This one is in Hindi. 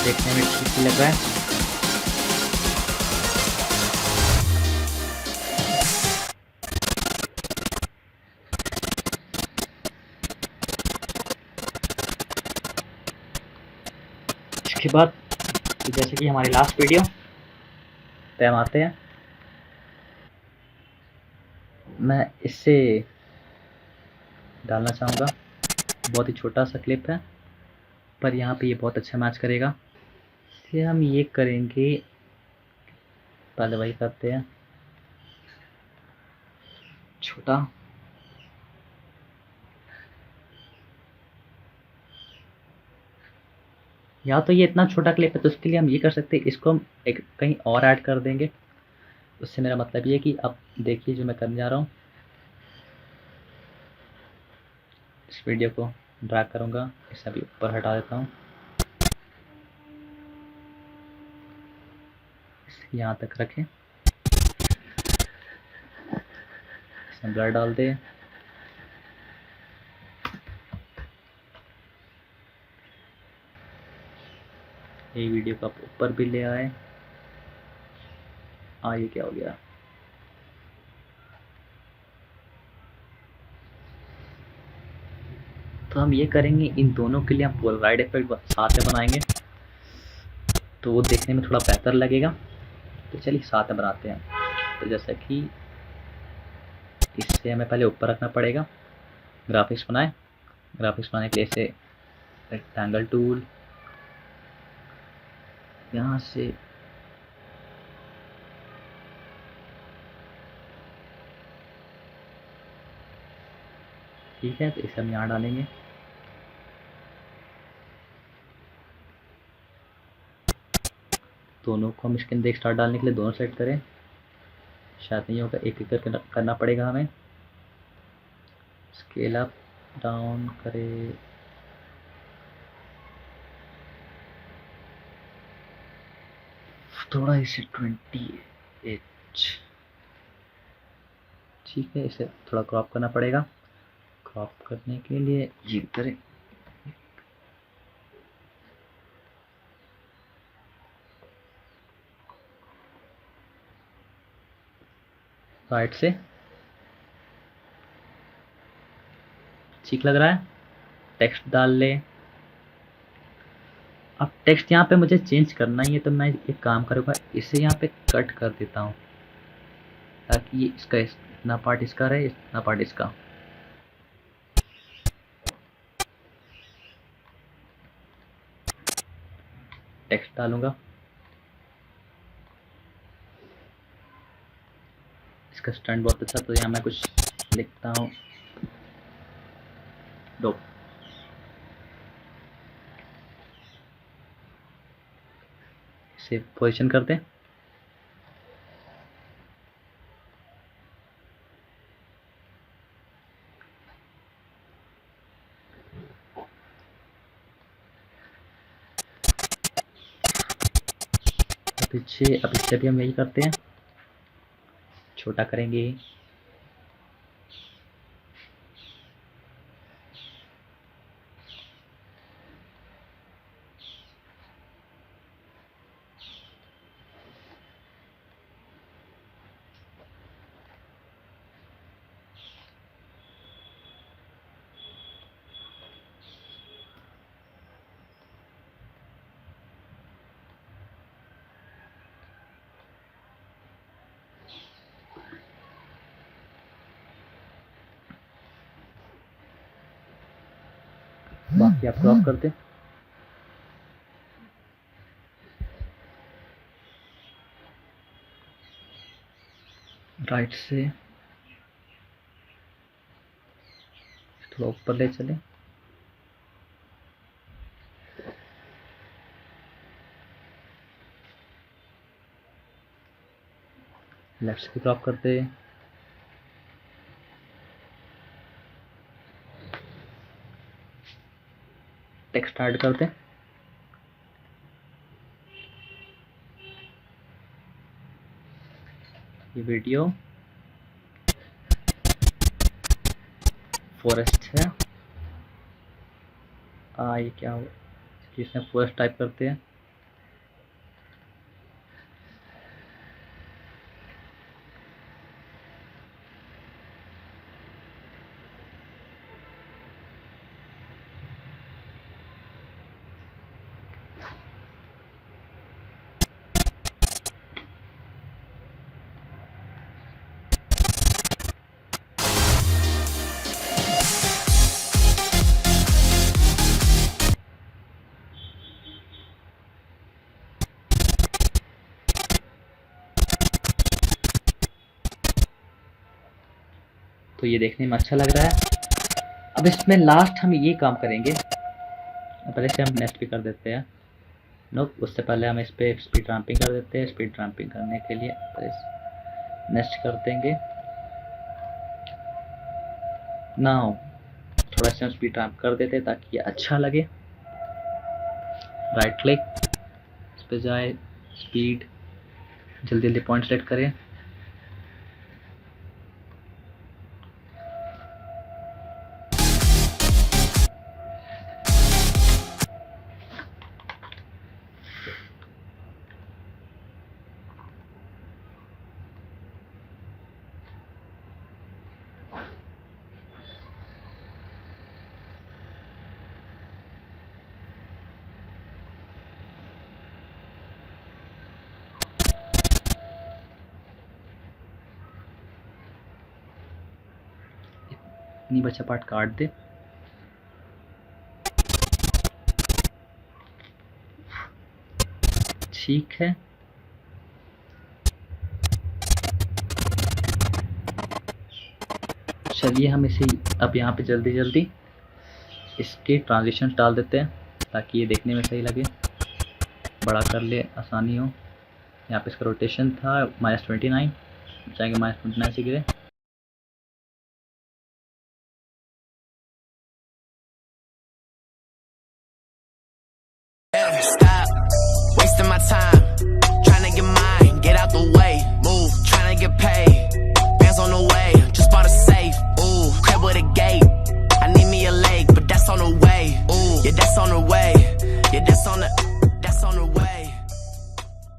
देखने में ठीक लग रहा है। इसके बाद जैसे कि हमारी लास्ट वीडियो पे हम आते हैं, मैं इससे डालना चाहूँगा। बहुत ही छोटा सा क्लिप है पर यहाँ पे ये बहुत अच्छा मैच करेगा। इसलिए हम ये करेंगे, पहले वही करते हैं छोटा। या तो ये इतना छोटा क्लिप है तो उसके लिए हम ये कर सकते हैं, इसको हम एक कहीं और ऐड कर देंगे। उससे मेरा मतलब ये है कि अब देखिए जो मैं करने जा रहा हूँ, इस वीडियो को ड्रैग करूँगा, इसे अभी ऊपर हटा देता हूँ, इसे यहाँ तक रखें, इसमें ब्लर डाल दे। ये वीडियो को आप ऊपर भी ले आए। ये क्या हो गया? तो हम ये करेंगे, इन दोनों के लिए हम पोलराइड इफेक्ट साथ में बनाएंगे तो वो देखने में थोड़ा बेहतर लगेगा। तो चलिए साथ में बनाते हैं। तो जैसा कि इससे हमें पहले ऊपर रखना पड़ेगा। ग्राफिक्स बनाए, ग्राफिक्स बनाने के लिए इसे रेक्टेंगल टूल, यहाँ से ठीक है, तो इसे हम यहाँ डालेंगे। दोनों को हम इसके अंदर एक स्टार डालने के लिए दोनों सेट करें, शायद नहीं होगा, एक एक करके करना पड़ेगा हमें। स्केल अप डाउन करें, थोड़ा इसे 20H, ठीक है। इसे थोड़ा क्रॉप करना पड़ेगा। क्रॉप करने के लिए ये करें, राइट से ठीक लग रहा है। टेक्स्ट डाल ले। अब टेक्स्ट यहाँ पे मुझे चेंज करना ही है तो मैं एक काम करूँगा, इसे यहाँ पे कट कर देता हूँ ताकि ये इसका इतना पार्ट इसका रहे, इतना पार्ट इसका। टेक्स्ट डालूंगा, इसका स्टैंड बहुत अच्छा, तो यहाँ मैं कुछ लिखता हूँ, डोप। इसे पोजीशन कर दें। पीछे अब इससे भी हम यही करते हैं, छोटा करेंगे। बाकी आप क्रॉप कर दें। राइट से थोड़ा ऊपर ले चले, लेफ्ट से क्रॉप करते, टेक्स्ट ऐड करते, ये वीडियो फॉरेस्ट है। ये क्या हो, इसमें फॉरेस्ट टाइप करते हैं। तो ये देखने में अच्छा लग रहा है। अब इसमें लास्ट हम ये काम करेंगे, पहले से हम नेक्स्ट भी कर देते हैं। नो, उससे पहले हम इस पर स्पीड रैम्पिंग कर देते हैं। स्पीड रैम्पिंग करने के लिए नेक्स्ट कर देंगे। नाउ थोड़ा सा हम स्पीड रैम्प कर देते हैं ताकि ये अच्छा लगे। राइट क्लिक, इस पर जाए, स्पीड, जल्दी जल्दी पॉइंट सेलेक्ट करें। इतनी बचा पार्ट काट दे। ठीक है, चलिए हम इसे अब यहाँ पे जल्दी जल्दी इसके ट्रांजिशन डाल देते हैं ताकि ये देखने में सही लगे, बड़ा कर ले, आसानी हो। यहाँ पे इसका रोटेशन था -29, जाएंगे -29 से गिरे। Stop wasting my time trying to get mine, get out the way, move, trying to get paid, bands on the way, just bought a safe, ooh, crib with a gate, I need me a lake, but that's on the way, ooh, yeah, that's on the way.